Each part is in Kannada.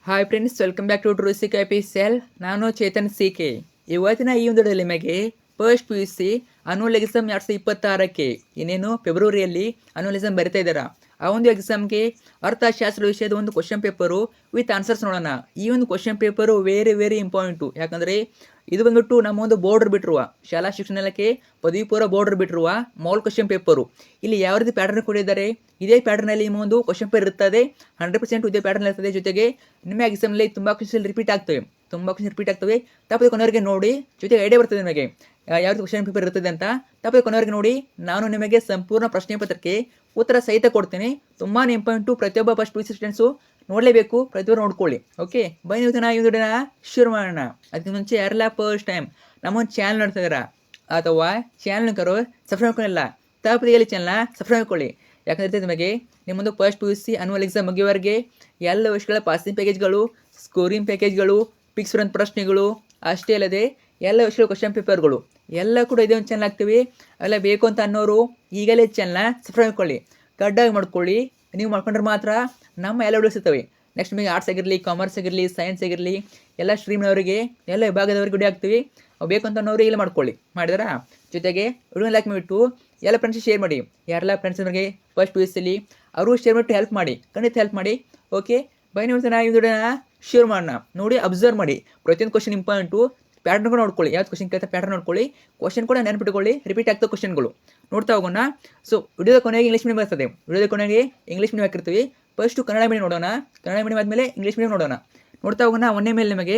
Hi friends, welcome back to true C K P cell. ನಾನು ಚೇತನ್ ಸಿ ಕೆ. ಇವತ್ತಿನ ಈ ಒಂದು ನಿಮಗೆ first P U C annual exam 2026ಕ್ಕೆ ಇನ್ನೇನು ಫೆಬ್ರವರಿಯಲ್ಲಿ ಅನ್ಯುವಲ್ ಎಕ್ಸಾಮ್ ಬರಿತಾ ಇದ್ದಾರಾ. ಆ ಒಂದು ಎಕ್ಸಾಮ್ಗೆ ಅರ್ಥಶಾಸ್ತ್ರ ವಿಷಯದ ಒಂದು ಕ್ವಶನ್ ಪೇಪರು ವಿತ್ ಆನ್ಸರ್ಸ್ ನೋಡೋಣ. ಈ ಒಂದು ಕ್ವಶನ್ ಪೇಪರು ವೆರಿ ಇಂಪಾರ್ಟೆಂಟು. ಯಾಕಂದರೆ ಇದು ಬಂದ್ಬಿಟ್ಟು ನಮ್ಮ ಒಂದು ಬೋರ್ಡರ್ ಬಿಟ್ಟಿರುವ ಶಾಲಾ ಶಿಕ್ಷಣ ಇಲಾಖೆ ಪದವಿ ಪೂರ್ವ ಬೋರ್ಡರ್ ಬಿಟ್ಟಿರುವ ಮೌಲ್ ಕ್ವಶನ್ ಪೇಪರು. ಇಲ್ಲಿ ಯಾವ ರೀತಿ ಪ್ಯಾಟರ್ನ್ ಕೊಟ್ಟಿದ್ದಾರೆ, ಇದೇ ಪ್ಯಾಟರ್ನಲ್ಲಿ ನಿಮ್ಮ ಒಂದು ಕ್ವಶನ್ ಪೇಪರ್ ಇರ್ತದೆ. 100% ಇದೇ ಪ್ಯಾಟರ್ನ್ ಇರ್ತದೆ. ಜೊತೆಗೆ ನಿಮ್ಮ ಎಕ್ಸಾಮ್ನಲ್ಲಿ ತುಂಬ ಕ್ವಶನ್ ರಿಪೀಟ್ ಆಗ್ತವೆ. ತಪ್ಪದೆ ಕೊನೆಯವರೆಗೆ ನೋಡಿ. ಜೊತೆಗೆ ಐಡಿಯಾ ಬರ್ತದೆ ನಿಮಗೆ ಯಾವ ರೀತಿ ಕ್ವಶನ್ ಪೇಪರ್ ಇರ್ತದೆ ಅಂತ. ತಪ್ಪದೆ ಕೊನೆಯವರೆಗೆ ನೋಡಿ. ನಾನು ನಿಮಗೆ ಸಂಪೂರ್ಣ ಪ್ರಶ್ನೆ ಪತ್ರಕ್ಕೆ ಉತ್ತರ ಸಹಿತ ಕೊಡ್ತೀನಿ. ತುಂಬಾ ಇಂಪಾರ್ಟೆಂಟು. ಪ್ರತಿಯೊಬ್ಬ first P U C students ನೋಡಲೇಬೇಕು. ಪ್ರತಿಯೊಬ್ಬರು ನೋಡ್ಕೊಳ್ಳಿ. ಓಕೆ, ಬನ್ನಿ ಇವತ್ತಿನ ಈ ವಿಡಿಯೋನ ಶುರು ಮಾಡೋಣ. ಅದಕ್ಕೆ ಮುಂಚೆ ಯಾರೆಲ್ಲ ಫಸ್ಟ್ ಟೈಮ್ ನಮ್ಮ ಒಂದು ಚಾನಲ್ ನೋಡ್ತಾ ಇದ್ದೀರಾ ಅಥವಾ ಚಾನಲ್ ಕರೋ ಸಬ್ಸ್ಕ್ರೈಬ್ ಮಾಡ್ಕೊಳ್ಳಿಲ್ಲ, ತಪ್ಪದೆ ಹೇಳಿ ಚಾನಲ್ನ ಸಬ್ಸ್ಕ್ರೈಬ್ ಮಾಡ್ಕೊಳ್ಳಿ. ಯಾಕಂದರೆ ನಿಮಗೆ ನಿಮ್ಮೊಂದು first P U C annual exam ಮುಗಿಯುವವರೆಗೆ ಎಲ್ಲ ವಿಷಯಗಳ ಪಾಸಿಂಗ್ ಪ್ಯಾಕೇಜ್ಗಳು, ಸ್ಕೋರಿಂಗ್ ಪ್ಯಾಕೇಜ್ಗಳು, ಫಿಕ್ಸ್ ರನ್ ಪ್ರಶ್ನೆಗಳು, ಅಷ್ಟೇ ಅಲ್ಲದೆ ಎಲ್ಲ ವಿಷಯಗಳ ಕ್ವಶನ್ ಪೇಪರ್ಗಳು ಎಲ್ಲ ಕೂಡ ಇದೇ ಒಂದು ಚಾನಲ್ ಆಗ್ತೀವಿ. ಅವೆಲ್ಲ ಬೇಕು ಅಂತ ಅನ್ನೋರು ಈಗಲೇ ಚಾನಲ್ನ ಸಬ್ಸ್ಕ್ರೈಬ್ ಮಾಡ್ಕೊಳ್ಳಿ. ಕಡ್ಡಾಗಿ ಮಾಡ್ಕೊಳ್ಳಿ. ನೀವು ಮಾಡ್ಕೊಂಡ್ರೆ ಮಾತ್ರ ನಮ್ಮ ಎಲ್ಲ ವಿಡಿಯೋಸ್ ಇರ್ತವೆ. ನೆಕ್ಸ್ಟ್ ನಿಮಗೆ ಆರ್ಟ್ಸ್ ಆಗಿರಲಿ, ಕಾಮರ್ಸ್ ಆಗಿರಲಿ, ಸೈನ್ಸ್ ಆಗಿರಲಿ, ಎಲ್ಲ ಸ್ಟ್ರೀಮ್ನವರಿಗೆ, ಎಲ್ಲ ವಿಭಾಗದವರಿಗೆ ವಿಡಿಯೋ ಆಗ್ತೀವಿ. ಅವು ಬೇಕು ಅಂತ ಅನ್ನೋರು ಇಲ್ಲ ಮಾಡ್ಕೊಳ್ಳಿ. ಮಾಡಿದಾರಾ? ಜೊತೆಗೆ ವಿಡಿಯೋ ಲೈಕ್ ಮಾಡಿಬಿಟ್ಟು ಎಲ್ಲ ಫ್ರೆಂಡ್ಸ್ ಶೇರ್ ಮಾಡಿ. ಯಾರೆಲ್ಲ ಫ್ರೆಂಡ್ಸ್ ನಮಗೆ ಫಸ್ಟ್ ಪಿ ಯು ಸಿಲಿ ಅವರು ಶೇರ್ ಮಾಡಿಬಿಟ್ಟು ಹೆಲ್ಪ್ ಮಾಡಿ, ಖಂಡಿತ ಹೆಲ್ಪ್ ಮಾಡಿ. ಓಕೆ, ಬೈ ನೀವು ಈ ವಿಡಿಯೋನ ಶೇರ್ ಮಾಡೋಣ. ನೋಡಿ, ಅಬ್ಸರ್ವ್ ಮಾಡಿ. ಪ್ರತಿಯೊಂದು ಕ್ವಶನ್ ಇಂಪಾರ್ಟೆಂಟು. ಪ್ಯಾಟರ್ನ್ ಕೂಡ ನೋಡ್ಕೊಳ್ಳಿ. ಯಾವ್ದು ಕ್ವಶನ್ ಕೇಳ್ತಾ ಪ್ಯಾಟರ್ನ್ ನೋಡ್ಕೊಳ್ಳಿ. ಕ್ವಶನ್ ಕೂಡ ನೆನಪಿಟ್ಕೊಳ್ಳಿ. ರಿಪೀಟ್ ಆಗ್ತದೆ ಕ್ವಶನ್ಗಳು ನೋಡ್ತಾ ಹೋಗೋಣ. ಸೊ ವಿಡಿಯೋದ ಕೊನೆಗೆ ಇಂಗ್ಲೀಷ್ ಮೀಡಿಯಂ ಬರ್ತದೆ. ವಿಡಿಯೋದ ಕೊನೆಗೆ ಇಂಗ್ಲೀಷ್ ಮೀಡಿಯಂ ಹಾಕಿರ್ತೀವಿ. ಫಸ್ಟು ಕನ್ನಡ ಮೀಡಿಯಂ ನೋಡೋಣ. ಕನ್ನಡ ಮೀಡಿಯಂ ಆದಮೇಲೆ ಇಂಗ್ಲೀಷ್ ಮೀಡಿಯಂ ನೋಡೋಣ. ನೋಡ್ತಾ ಹೋಗೋಣ. ಒಂದೇ ಮೇಲೆ ನಿಮಗೆ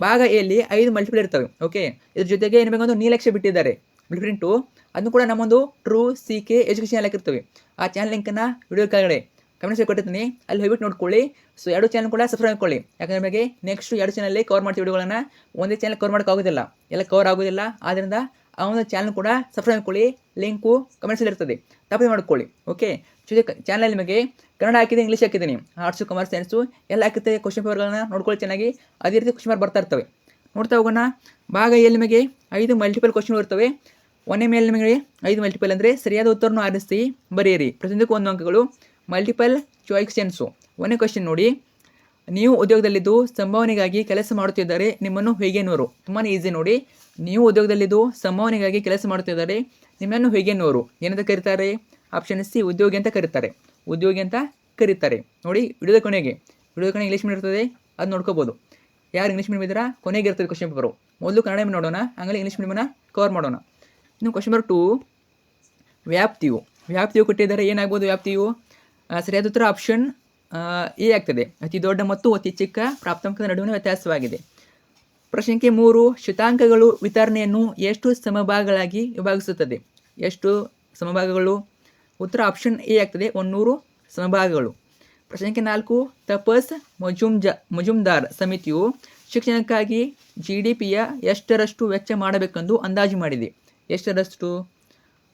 ಭಾಗ ಎಲ್ಲಿ 5 ಮಲ್ಟಿಪಲ್ ಇರ್ತವೆ. ಓಕೆ, ಇದ್ರ ಜೊತೆಗೆ ನಿಮಗೊಂದು ನೀಲಕ್ಷೆ ಬಿಟ್ಟಿದ್ದಾರೆ ಬ್ಲೂ ಪ್ರಿಂಟು. ಅದನ್ನು ಕೂಡ ನಮ್ಮೊಂದು ಟ್ರೂ ಸಿ ಕೆ ಎಜುಕೇಷನ್ ಹಾಕಿರ್ತೀವಿ. ಆ ಚಾನಲ್ ಲಿಂಕನ್ನು ವಿಡಿಯೋ ಕೆಳಗಡೆ ಕಮೆಂಟ್ಸ್ ಕೊಟ್ಟಿರ್ತೀನಿ, ಅಲ್ಲಿ ಹೋಗ್ಬಿಟ್ಟು ನೋಡ್ಕೊಳ್ಳಿ. ಸೊ 2 ಚಾನಲ್ ಕೂಡ ಸಬ್ಸ್ಕ್ರೈಬ್ ಮಾಡ್ಕೊಳ್ಳಿ. ಯಾಕಂದರೆ ನಿಮಗೆ ನೆಕ್ಸ್ಟ್ 2 ಚಾನಲಲ್ಲಿ ಕವರ್ ಮಾಡ್ತೀವಿ ವಿಡಿಯೋಗಳನ್ನು. ಒಂದೇ ಚಾನಲ್ ಕವರ್ ಮಾಡೋಕ್ಕಾಗೋದಿಲ್ಲ, ಎಲ್ಲ ಕವರ್ ಆಗೋದಿಲ್ಲ. ಆದ್ದರಿಂದ ಆ ಒಂದು ಚಾನಲ್ ಕೂಡ ಸಬ್ಸ್ಕ್ರೈಬ್ ಮಾಡ್ಕೊಳ್ಳಿ. ಲಿಂಕು ಕಮೆಂಟ್ಸಲ್ಲಿ ಇರ್ತದೆ, ತಪ್ಪದೆ ಮಾಡ್ಕೊಳ್ಳಿ. ಓಕೆ, ಜೊತೆ ಚಾನಲ್ ನಿಮಗೆ ಕನ್ನಡ ಹಾಕಿದೆ, ಇಂಗ್ಲೀಷ್ ಹಾಕಿದ್ದೀನಿ, ಆರ್ಟ್ಸು, ಕಾಮರ್ಸ್, ಸೈನ್ಸು ಎಲ್ಲ ಹಾಕಿರ್ತೀವಿ. ಕ್ವಶನ್ ಪೇಪರ್ಗಳನ್ನ ನೋಡ್ಕೊಳ್ಳಿ ಚೆನ್ನಾಗಿ. ಅದೇ ರೀತಿ ಕ್ವಶನ್ ಪೇಪರ್ ಬರ್ತಾ ಇರ್ತವೆ. ನೋಡ್ತಾ ಹೋಗೋಣ. ಭಾಗ ಎಲ್ಲಿ ನಿಮಗೆ 5 ಮಲ್ಟಿಪಲ್ ಕ್ವಶನ್ ಇರ್ತವೆ. ಒಂದೇ ಮೇಲೆ ನಿಮಗೆ 5 ಮಲ್ಟಿಪಲ್ ಅಂದರೆ ಸರಿಯಾದ ಉತ್ತರವನ್ನು ಆರಿಸಿ ಬರೆಯಿರಿ. ಪ್ರತಿಯೊಂದಕ್ಕೂ 1 ಅಂಕಗಳು. Multiple choice sense. ಒಂದೇ ಕ್ವಶನ್ ನೋಡಿ. ನೀವು ಉದ್ಯೋಗದಲ್ಲಿದ್ದು ಸಂಭಾವನೆಗಾಗಿ ಕೆಲಸ ಮಾಡುತ್ತಿದ್ದಾರೆ, ನಿಮ್ಮನ್ನು ಹೇಗೆನ್ನುವರು. ತುಂಬಾ ಈಸಿ ನೋಡಿ. ನೀವು ಉದ್ಯೋಗದಲ್ಲಿದ್ದು ಸಂಭಾವನೆಗಾಗಿ ಕೆಲಸ ಮಾಡುತ್ತಿದ್ದಾರೆ, ನಿಮ್ಮನ್ನು ಹೇಗೆನ್ನುವರು ಏನಂತ ಕರೀತಾರೆ? ಆಪ್ಷನ್ ಸಿ, ಉದ್ಯೋಗಿ ಅಂತ ಕರೀತಾರೆ. ಉದ್ಯೋಗಿ ಅಂತ ಕರೀತಾರೆ. ನೋಡಿ, ವಿಡಿಯೋದ ಕೊನೆಗೆ ಇಂಗ್ಲೀಷ್ ಮೀಡಿಯಂ ಇರ್ತದೆ, ಅದು ನೋಡ್ಕೋಬೋದು. ಯಾರು ಇಂಗ್ಲೀಷ್ ಮೀಡಿಯಂ ಇದ್ದೀರಾ ಕೊನೆಗೆ ಇರ್ತದೆ ಕ್ವಶನ್ ಪೇಪರು. ಮೊದಲು ಕನ್ನಡ ಮೀಡಿಯಂ ನೋಡೋಣ, ಆಮೇಲೆ ಇಂಗ್ಲೀಷ್ ಮೀಡಿಯಮನ್ನು ಕವರ್ ಮಾಡೋಣ. ಇನ್ನು ಕ್ವಶನ್ ನಂಬರ್ 2, ವ್ಯಾಪ್ತಿಯು ಕೊಟ್ಟಿದ್ದಾರೆ. ಏನಾಗ್ಬೋದು ವ್ಯಾಪ್ತಿಯು? ಸರಿಯಾದ ಉತ್ತರ ಆಪ್ಷನ್ ಎ ಆಗ್ತದೆ. ಅತಿ ದೊಡ್ಡ ಮತ್ತು ಅತಿ ಚಿಕ್ಕ ಪ್ರಾಪ್ತಾಂಕದ ನಡುವಿನ ವ್ಯತ್ಯಾಸವಾಗಿದೆ. ಪ್ರಶ್ನೆ ಸಂಖ್ಯೆ 3, ಶತಾಂಕಗಳು ವಿತರಣೆಯನ್ನು ಎಷ್ಟು ಸಮಭಾಗಗಳಾಗಿ ವಿಭಾಗಿಸುತ್ತದೆ? ಎಷ್ಟು ಸಮಭಾಗಗಳು? ಉತ್ತರ ಆಪ್ಷನ್ ಎ ಆಗ್ತದೆ, 100 ಸಮಭಾಗಗಳು. ಪ್ರಶ್ನೆ ಸಂಖ್ಯೆ 4, ತಪಸ್ ಮಜುಮ್ದಾರ್ ಸಮಿತಿಯು ಶಿಕ್ಷಣಕ್ಕಾಗಿ GDPಯ ಎಷ್ಟರಷ್ಟು ವೆಚ್ಚ ಮಾಡಬೇಕೆಂದು ಅಂದಾಜು ಮಾಡಿದೆ? ಎಷ್ಟರಷ್ಟು?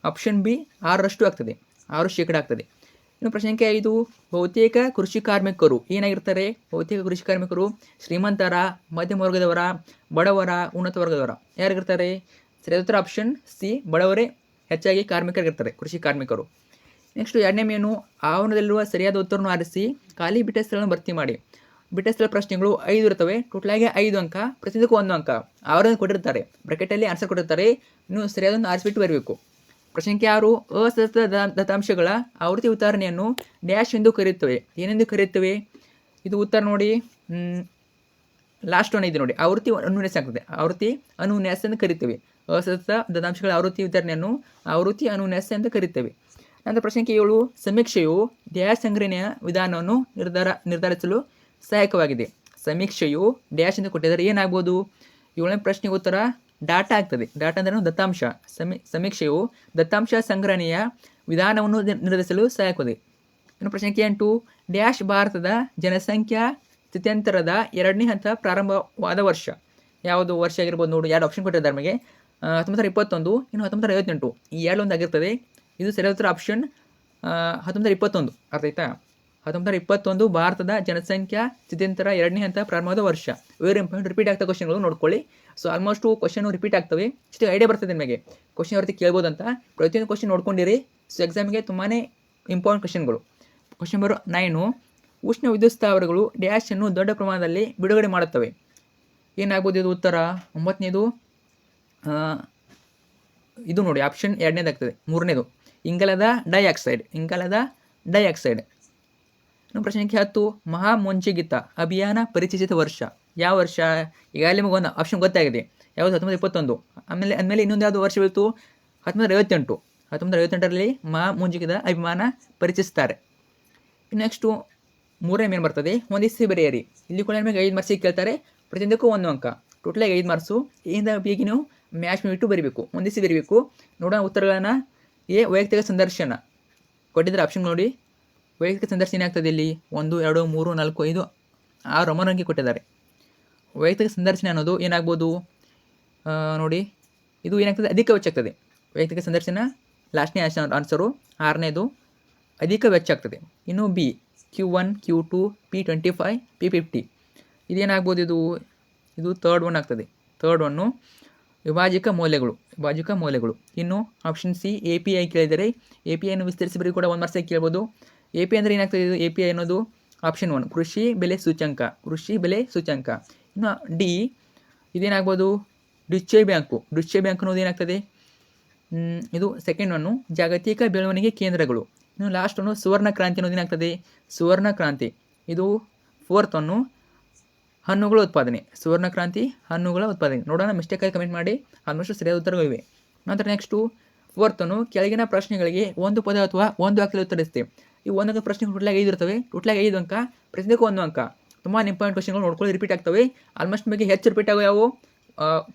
ಆಪ್ಷನ್ ಬಿ, 6% ಆಗ್ತದೆ. 6% ಆಗ್ತದೆ. ಇನ್ನು ಪ್ರಶ್ನೆ ಸಂಖ್ಯೆ 5, ಬಹುತೇಕ ಕೃಷಿ ಕಾರ್ಮಿಕರು ಏನಾಗಿರ್ತಾರೆ? ಬಹುತೇಕ ಕೃಷಿ ಕಾರ್ಮಿಕರು ಶ್ರೀಮಂತರ, ಮಧ್ಯಮ ವರ್ಗದವರ, ಬಡವರ, ಉನ್ನತ ವರ್ಗದವರ ಯಾರಿಗಿರ್ತಾರೆ? ಸರಿಯಾದ ಉತ್ತರ ಆಪ್ಷನ್ ಸಿ, ಬಡವರೇ ಹೆಚ್ಚಾಗಿ ಕಾರ್ಮಿಕರಿಗಿರ್ತಾರೆ, ಕೃಷಿ ಕಾರ್ಮಿಕರು. ನೆಕ್ಸ್ಟ್ 2ನೇ ಮೇನು, ಆವರಣದಲ್ಲಿರುವ ಸರಿಯಾದ ಉತ್ತರವನ್ನು ಆರಿಸಿ ಖಾಲಿ ಬಿಟ್ಟ ಸ್ಥಳವನ್ನು ಭರ್ತಿ ಮಾಡಿ. ಬಿಟ್ಟ ಸ್ಥಳ ಪ್ರಶ್ನೆಗಳು 5 ಇರ್ತವೆ. ಟೋಟಲಾಗಿ 5 ಅಂಕ, ಪ್ರತಿಯೊಂದಕ್ಕೂ 1 ಅಂಕ. ಆವರಣ ಕೊಟ್ಟಿರ್ತಾರೆ, ಬ್ರಾಕೆಟಲ್ಲಿ ಆನ್ಸರ್ ಕೊಟ್ಟಿರ್ತಾರೆ. ಇನ್ನು ಸರಿಯಾದನ್ನು ಆರಿಸಿಬಿಟ್ಟು ಬರಬೇಕು. ಪ್ರಶ್ನೆ ಸಂಖ್ಯೆ 6, ಅಸತತ ದತ್ತಾಂಶಗಳ ಆವೃತ್ತಿ ವಿತರಣೆಯನ್ನು ಡ್ಯಾಶ್ ಎಂದು ಕರೆಯುತ್ತವೆ. ಏನೆಂದು ಕರೆಯುತ್ತವೆ? ಇದು ಉತ್ತರ ನೋಡಿ, ಲಾಸ್ಟ್ ಒನ್ ಇದೆ ನೋಡಿ, ಆವೃತ್ತಿ ಅನುನ್ಯಾಸ ಆಗ್ತದೆ. ಆವೃತ್ತಿ ಅನುನ್ಯಾಸ ಎಂದು ಕರಿತೇವೆ. ಅಸತತ ದತ್ತಾಂಶಗಳ ಆವೃತ್ತಿ ವಿತರಣೆಯನ್ನು ಆವೃತ್ತಿ ಅನುನ್ಯಾಸ ಎಂದು ಕರಿತೇವೆ. ನಂತರ ಪ್ರಶ್ನೆ ಸಂಖ್ಯೆ 7, ಸಮೀಕ್ಷೆಯು ಡ್ಯಾಶ್ ಸಂಗ್ರಹಣೆಯ ವಿಧಾನವನ್ನು ನಿರ್ಧರಿಸಲು ಸಹಾಯಕವಾಗಿದೆ. ಸಮೀಕ್ಷೆಯು ಡ್ಯಾಶ್ ಎಂದು ಕೊಟ್ಟಿದ್ದಾರೆ. ಏನಾಗ್ಬೋದು? 7ನೇ ಪ್ರಶ್ನೆಗೆ ಉತ್ತರ ಡಾಟಾ ಆಗ್ತದೆ. ಡಾಟಾ ಅಂದರೆ ದತ್ತಾಂಶ. ಸಮೀಕ್ಷೆಯು ದತ್ತಾಂಶ ಸಂಗ್ರಹಣೆಯ ವಿಧಾನವನ್ನು ನಿರ್ಧರಿಸಲು ಸಹಾಯಕವಾಗಿದೆ. ಇನ್ನು ಪ್ರಶ್ನೆ ಸಂಖ್ಯೆ 8, ಡ್ಯಾಶ್ ಭಾರತದ ಜನಸಂಖ್ಯಾ ಸ್ಥಿತ್ಯಂತರದ 2ನೇ ಹಂತ ಪ್ರಾರಂಭವಾದ ವರ್ಷ. ಯಾವುದು ವರ್ಷ ಆಗಿರ್ಬೋದು ನೋಡಿ. 2 ಆಪ್ಷನ್ ಕೊಟ್ಟಿದ್ದಾರೆ ನಮಗೆ, 1921, ಇನ್ನು 1958. ಈ 2 ಒಂದು ಆಗಿರ್ತದೆ. ಇದು ಸರಿಯಾದ ಉತ್ತರ ಆಪ್ಷನ್ 1921. ಅರ್ಥ ಆಯ್ತಾ? 1921 ಭಾರತದ ಜನಸಂಖ್ಯಾ ಸ್ಥಿತ್ಯಂತರ 2ನೇ ಹಂತ ಪ್ರಾರಂಭವಾದ ವರ್ಷ. Very important. ರಿಪೀಟ್ ಆಗ್ತಾ ಕ್ವಶನ್ಗಳು ನೋಡ್ಕೊಳ್ಳಿ. ಸೊ ಆಲ್ಮೋಸ್ಟು ಕ್ವಶನ್ ರಿಪೀಟ್ ಆಗ್ತವೆ. ಇಷ್ಟು ಐಡಿಯಾ ಬರ್ತದೆ ನಿಮಗೆ ಕ್ವಶನ್ ಯಾವ ರೀತಿ ಕೇಳ್ಬೋದು ಅಂತ. ಪ್ರತಿಯೊಂದು ಕ್ವಶನ್ ನೋಡ್ಕೊಂಡಿರಿ. ಸೊ ಎಕ್ಸಾಮಿಗೆ ತುಂಬಾ ಇಂಪಾರ್ಟೆಂಟ್ ಕ್ವಶನ್ಗಳು. ಕ್ವಶನ್ ನಂಬರ್ 9, ಉಷ್ಣ ವಿದ್ಯುತ್ ಸ್ಥಾವರಗಳು ಡ್ಯಾಶನ್ನು ದೊಡ್ಡ ಪ್ರಮಾಣದಲ್ಲಿ ಬಿಡುಗಡೆ ಮಾಡುತ್ತವೆ. ಏನಾಗ್ಬೋದು ಇದು ಉತ್ತರ? 9ನೇದು ಇದು ನೋಡಿ, ಆಪ್ಷನ್ 2ನೇದಾಗ್ತದೆ. 3ನೇದು ಇಂಗಾಲದ ಡೈಆಕ್ಸೈಡ್. ಇನ್ನು ಪ್ರಶ್ನೆ ಸಂಖ್ಯೆ 10, ಮಹಾ ಮುಂಚೆಗಿತ್ತ ಅಭಿಯಾನ ಪರಿಚಯಿಸಿದ ವರ್ಷ ಯಾವ ವರ್ಷ? ಈಗಾಗಲೇ ನಿಮಗೆ ಒಂದು ಆಪ್ಷನ್ ಗೊತ್ತಾಗಿದೆ, ಯಾವುದು? 1921. ಆಮೇಲೆ ಇನ್ನೊಂದು ಯಾವುದು ವರ್ಷ ಬೀಳ್ತು? 1958. 1958ರಲ್ಲಿ ಮಹಾ ಮುಂಜಿಗಿದ ಅಭಿಯಾನ ಪರಿಚಯಿಸ್ತಾರೆ. ನೆಕ್ಸ್ಟು 3ನೇ ಮೇನ್ ಬರ್ತದೆ, ಹೊಂದಿಸಿ ಬರೆಯಿರಿ. ಇಲ್ಲಿ ಕೂಡ ನಿಮಗೆ 5 ಮಾರ್ಕ್ಸಿಗೆ ಕೇಳ್ತಾರೆ, ಪ್ರತಿಯೊಂದಕ್ಕೂ 1 ಅಂಕ, ಟೋಟಲಾಗಿ 5 ಮಾರ್ಕ್ಸು. ಇಂದ ಬೇಗ ನೀವು ಮ್ಯಾಚ್ ಮಾಡಿಬಿಟ್ಟು ಬರೀಬೇಕು, ಹೊಂದಿಸಿ ಬರೀಬೇಕು. ನೋಡೋಣ ಉತ್ತರಗಳನ್ನು. ವೈಯಕ್ತಿಕ ಸಂದರ್ಶನ ಕೊಟ್ಟಿದ್ದಾರೆ ಆಪ್ಷನ್ ನೋಡಿ. ವೈಯಕ್ತಿಕ ಸಂದರ್ಶನ ಏನಾಗ್ತದೆ ಇಲ್ಲಿ? 1, 2, 3, 4, 5, 6 ಅಂಕಿ ಕೊಟ್ಟಿದ್ದಾರೆ. ವೈಯಕ್ತಿಕ ಸಂದರ್ಶನ ಅನ್ನೋದು ಏನಾಗ್ಬೋದು ನೋಡಿ, ಇದು ಏನಾಗ್ತದೆ? ಅಧಿಕ ವೆಚ್ಚ ಆಗ್ತದೆ. ವೈಯಕ್ತಿಕ ಸಂದರ್ಶನ ಲಾಸ್ಟ್ನೇ ಆನ್ಸರು, 6ನೇದು ಅಧಿಕ ವೆಚ್ಚ ಆಗ್ತದೆ. ಇನ್ನು B, Q1, Q2, P25, P50 ಇದೇನಾಗ್ಬೋದು? ಇದು ಥರ್ಡ್ ಒನ್ ಆಗ್ತದೆ. ಥರ್ಡ್ ಒನ್ನು ವಿಭಾಜಕ ಮೌಲ್ಯಗಳು. ಇನ್ನು ಆಪ್ಷನ್ ಸಿ, API ಕೇಳಿದರೆ APIಯನ್ನು ವಿಸ್ತರಿಸಿ ಬರೀ ಕೂಡ 1 ಮಾರ್ಕ್ಸಿಗೆ ಕೇಳ್ಬೋದು. API ಅಂದರೆ ಏನಾಗ್ತದೆ? ಇದು API ಅನ್ನೋದು ಆಪ್ಷನ್ 1 ಕೃಷಿ ಬೆಲೆ ಸೂಚ್ಯಂಕ. ಇನ್ನು ಡಿ, ಇದೇನಾಗ್ಬೋದು? ಡ್ಯೂಚೆ ಬ್ಯಾಂಕ್ ಅನ್ನೋದು ಏನಾಗ್ತದೆ? ಇದು ಸೆಕೆಂಡ್ ಒನ್ನು ಜಾಗತಿಕ ಬೆಳವಣಿಗೆ ಕೇಂದ್ರಗಳು. ಇನ್ನು ಲಾಸ್ಟ್ ಒನ್ನು ಸುವರ್ಣ ಕ್ರಾಂತಿ ಅನ್ನೋದು ಏನಾಗ್ತದೆ? ಸುವರ್ಣ ಕ್ರಾಂತಿ. ಇದು ಫೋರ್ತ್ ಒನ್ನು ಹಣ್ಣುಗಳ ಉತ್ಪಾದನೆ. ಸುವರ್ಣ ಕ್ರಾಂತಿ, ಹಣ್ಣುಗಳ ಉತ್ಪಾದನೆ. ನೋಡೋಣ, ಮಿಸ್ಟೇಕಾಗಿ ಕಮೆಂಟ್ ಮಾಡಿ, ಆಲ್ಮೋಸ್ಟ್ ಸರಿಯಾದ ಉತ್ತರಗಳಿವೆ. ನಂತರ ನೆಕ್ಸ್ಟು ಫೋರ್ತ್ ಒನ್ನು ಕೆಳಗಿನ ಪ್ರಶ್ನೆಗಳಿಗೆ ಒಂದು ಪದ ಅಥವಾ ಒಂದು ವಾಕ್ಯದಲ್ಲಿ ಉತ್ತರಿಸ್ತೇವೆ. ಈ ಒಂದೊಂದು ಪ್ರಶ್ನೆ ಟೋಟಲಾಗಿ 5 ಇರ್ತವೆ. ಟೋಟಲಾಗಿ 5 ಅಂಕ, ಪ್ರತಿಯೊಂದಕ್ಕೂ 1 ಅಂಕ. ತುಂಬ ಇಂಪಾರ್ಟೆಂಟ್ ಕ್ವಶನ್ಗಳು ನೋಡ್ಕೊಳ್ಳಿ, ರಿಪೀಟ್ ಆಗ್ತವೆ. ಆಲ್ಮೋಸ್ಟ್ ನಿಮಗೆ ಹೆಚ್ಚು ರಿಪೀಟ್ ಆಗೋ ಯಾವುವು?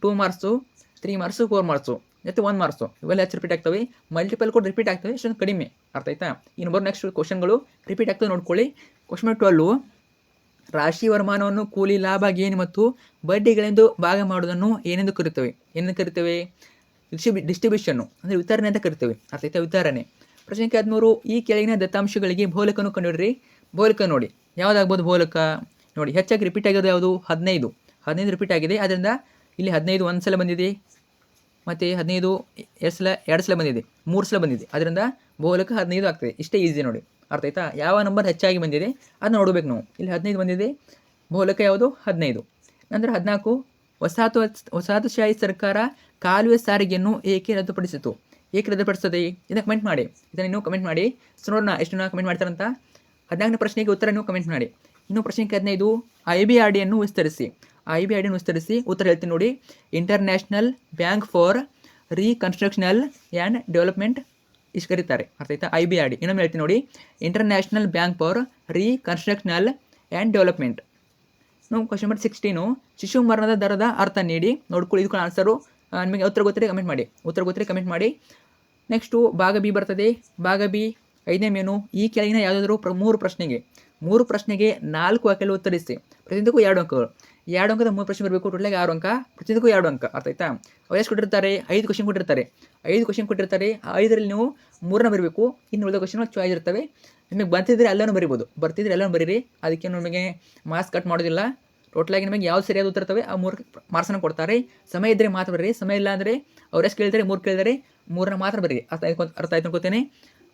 2 ಮಾರ್ಕ್ಸು, 3 ಮಾರ್ಕ್ಸು, 4 ಮಾರ್ಕ್ಸು ಮತ್ತು 1 ಮಾರ್ಕ್ಸು ಇವೆಲ್ಲ ಹೆಚ್ಚು ರಿಪೀಟ್ ಆಗ್ತವೆ. ಮಲ್ಟಿಪಲ್ ಕೂಡ ರಿಪೀಟ್ ಆಗ್ತವೆ, ಇಷ್ಟೊಂದು ಕಡಿಮೆ. ಅರ್ಥ ಆಯ್ತಾ? ಇನ್ನು ಬರೋ ನೆಕ್ಸ್ಟ್ ಕ್ವಶನ್ಗಳು ರಿಪೀಟ್ ಆಗ್ತವೆ ನೋಡ್ಕೊಳ್ಳಿ. ಕ್ವಶನ್ 12, ರಾಶಿ ವರಮಾನವನ್ನು ಕೂಲಿ, ಲಾಭ, ಗೇಣಿ ಮತ್ತು ಬಡ್ಡಿಗಳೆಂದು ಭಾಗ ಮಾಡುವುದನ್ನು ಏನೆಂದು ಕರಿತೇವೆ? ಡಿಸ್ಟ್ರಿಬ್ಯೂಷನ್ನು ಅಂದರೆ ವಿತರಣೆ ಅಂತ ಕರಿತೇವೆ. ಅರ್ಥ ಆಯ್ತಾ? ವಿತರಣೆ. ಪ್ರಶ್ನೆ 13, ಈ ಕೆಳಗಿನ ದತ್ತಾಂಶಗಳಿಗೆ ಬೋಲಕನ್ನು ಕಂಡುಹಿಡಿಯಿರಿ. ಬೋಲಕ ನೋಡಿ, ಯಾವುದಾಗ್ಬೋದು ಬೋಲಕ? ನೋಡಿ, ಹೆಚ್ಚಾಗಿ ರಿಪೀಟ್ ಆಗಿರೋದು ಯಾವುದು? 15 ರಿಪೀಟ್ ಆಗಿದೆ. ಅದರಿಂದ ಇಲ್ಲಿ 15 1 ಸಲ ಬಂದಿದೆ, ಮತ್ತು 15 2 ಸಲ ಬಂದಿದೆ, 3 ಸಲ ಬಂದಿದೆ. ಅದರಿಂದ ಬೋಲಕ 15 ಆಗ್ತದೆ. ಇಷ್ಟೇ ಈಸಿ ನೋಡಿ. ಅರ್ಥ ಆಯ್ತಾ? ಯಾವ ನಂಬರ್ ಹೆಚ್ಚಾಗಿ ಬಂದಿದೆ ಅದನ್ನ ನೋಡಬೇಕು ನಾವು. ಇಲ್ಲಿ 15 ಬಂದಿದೆ, ಬಹುಲಕ ಯಾವುದು? 15. ನಂತರ 14, ವಸಾಹತುಶಾಹಿ ಸರ್ಕಾರ ಕಾಲುವೆ ಸಾರಿಗೆಯನ್ನು ಏಕೆ ರದ್ದುಪಡಿಸಿತು? ಇದನ್ನು ಕಮೆಂಟ್ ಮಾಡಿ. ಇದನ್ನು ನೀವು ಕಮೆಂಟ್ ಮಾಡಿ. ಸೊ ನೋಡೋಣ ಎಷ್ಟು ಜನ ಕಮೆಂಟ್ ಮಾಡ್ತಾರಂತ. 14ನೇ ಪ್ರಶ್ನೆಗೆ ಉತ್ತರ ನೀವು ಕಮೆಂಟ್ ಮಾಡಿ. ಇನ್ನು ಪ್ರಶ್ನೆ 15, IBRDಯನ್ನು ವಿಸ್ತರಿಸಿ. ಉತ್ತರ ಹೇಳ್ತೀನಿ ನೋಡಿ. International bank for reconstructional and development ಇಷ್ಟು ಕರೀತಾರೆ. ಅರ್ಥ ಆಯ್ತಾ? IBRD. ಇನ್ನೊಮ್ಮೆ ಹೇಳ್ತೀನಿ ನೋಡಿ, international bank for reconstructional and development. ನಾವು ಕ್ವಶನ್ ನಂಬರ್ 16, ಶಿಶು ಮರಣದ ದರದ ಅರ್ಥ ನೀಡಿ. ನೋಡ್ಕೊಳ್ಳಿ, ಇದಕ್ಕೆ ಆನ್ಸರು. ನಿಮಗೆ ಉತ್ತರ ಗೊತ್ತಿದೆ ಕಮೆಂಟ್ ಮಾಡಿ. ನೆಕ್ಸ್ಟು ಭಾಗ ಬಿ ಬರ್ತದೆ. ಭಾಗ ಬಿ 5ನೇ ಮೇನು, ಈ ಕೆಳಗಿನ ಯಾವುದಾದ್ರೂ 3 ಪ್ರಶ್ನೆಗೆ 4 ವಾಕ್ಯದಲ್ಲಿ ಉತ್ತರಿಸಿ. ಪ್ರತಿಯೊಂದಕ್ಕೂ 2 ಅಂಕಗಳು. 2 ಅಂಕದ 3 ಪ್ರಶ್ನೆ ಬರಬೇಕು. ಟೋಟಲಾಗಿ 6 ಅಂಕ, ಪ್ರತಿಯೊಂದಕ್ಕೂ 2 ಅಂಕ. ಅರ್ಥ ಆಯ್ತಾ? ಅವ್ರು ಎಷ್ಟು ಕೊಟ್ಟಿರ್ತಾರೆ? 5 ಕ್ವಶನ್ ಕೊಟ್ಟಿರ್ತಾರೆ. 5 5ರಲ್ಲಿ ನೀವು 3ನ ಬರಬೇಕು. ಇನ್ನು ಉಳಿದ ಕ್ವಶನ್ ಚಾಯ್ಸ್ ಇರ್ತವೆ. ನಿಮಗೆ ಬರ್ತಿದ್ರೆ ಎಲ್ಲನೂ ಬರಿಬೋದು. ಬರೀರಿ. ಅದಕ್ಕೆ ನಿಮಗೆ ಮಾರ್ಕ್ಸ್ ಕಟ್ ಮಾಡೋದಿಲ್ಲ. ಟೋಟಲಾಗಿ ನಿಮಗೆ ಯಾವ್ದು ಸರಿಯಾದ ಉತ್ತರ ಇರ್ತವೆ ಆ 3 ಮಾರ್ಕ್ಸನ್ನು ಕೊಡ್ತಾರೆ. ಸಮಯ ಇದ್ದರೆ ಮಾತ್ರ ಬರೀರಿ, ಸಮಯ ಇಲ್ಲ ಅಂದರೆ ಅವ್ರು ಎಷ್ಟು ಕೇಳಿದರೆ 3 ಕೇಳಿದರೆ 3ನ ಮಾತ್ರ ಬರೀರಿ. ಅರ್ಥ ಆಯ್ತು ಅನ್ಕೋತೇನೆ.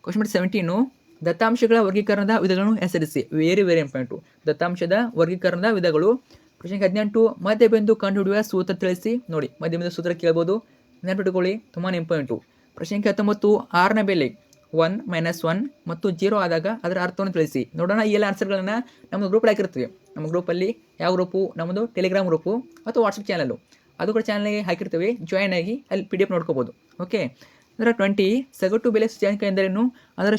ಕ್ವಶನ್ ನಂಬರ್ 17, ದತ್ತಾಂಶಗಳ ವರ್ಗೀಕರಣದ ವಿಧಗಳನ್ನು ಹೆಸರಿಸಿ. Very important. ದತ್ತಾಂಶದ ವರ್ಗೀಕರಣದ ವಿಧಗಳು. ಪ್ರಶ್ನೆ 18, ಮಧ್ಯಬಿಂದು ಕಂಡುಹಿಡಿಯುವ ಸೂತ್ರ ತಿಳಿಸಿ. ನೋಡಿ, ಮಧ್ಯಬಿಂದು ಸೂತ್ರ ಕೇಳ್ಬೋದು, ನೆನಪಿಟ್ಟುಕೊಳ್ಳಿ, ತುಂಬಾ ಇಂಪಾರ್ಟೆಂಟು. ಪ್ರಶ್ನೆ 19, R ನ ಬೆಲೆ 1 - 1 ಮತ್ತು 0 ಆದಾಗ ಅದರ ಅರ್ಥವನ್ನು ತಿಳಿಸಿ. ನೋಡೋಣ, ಈ ಎಲ್ಲ ಆನ್ಸರ್ಗಳನ್ನು ನಮ್ಮ ಗ್ರೂಪಲ್ಲಿ ಹಾಕಿರ್ತೀವಿ. ನಮ್ಮ ಗ್ರೂಪಲ್ಲಿ ಯಾವ ಗ್ರೂಪು? ನಮ್ಮದು ಟೆಲಿಗ್ರಾಮ್ ಗ್ರೂಪು ಮತ್ತು ವಾಟ್ಸಪ್ ಚಾನಲು. ಅದು ಕೂಡ ಚಾನಲ್ಗೆ ಹಾಕಿರ್ತೀವಿ. ಜಾಯ್ನ್ ಆಗಿ ಅಲ್ಲಿ PDF ನೋಡ್ಕೋಬೋದು. ಓಕೆ. ಅದರ 20, ಸಗಟು ಬೆಲೆ ಸೂಚ್ಯಂಕ ಎಂದರೇನು? ಅದರ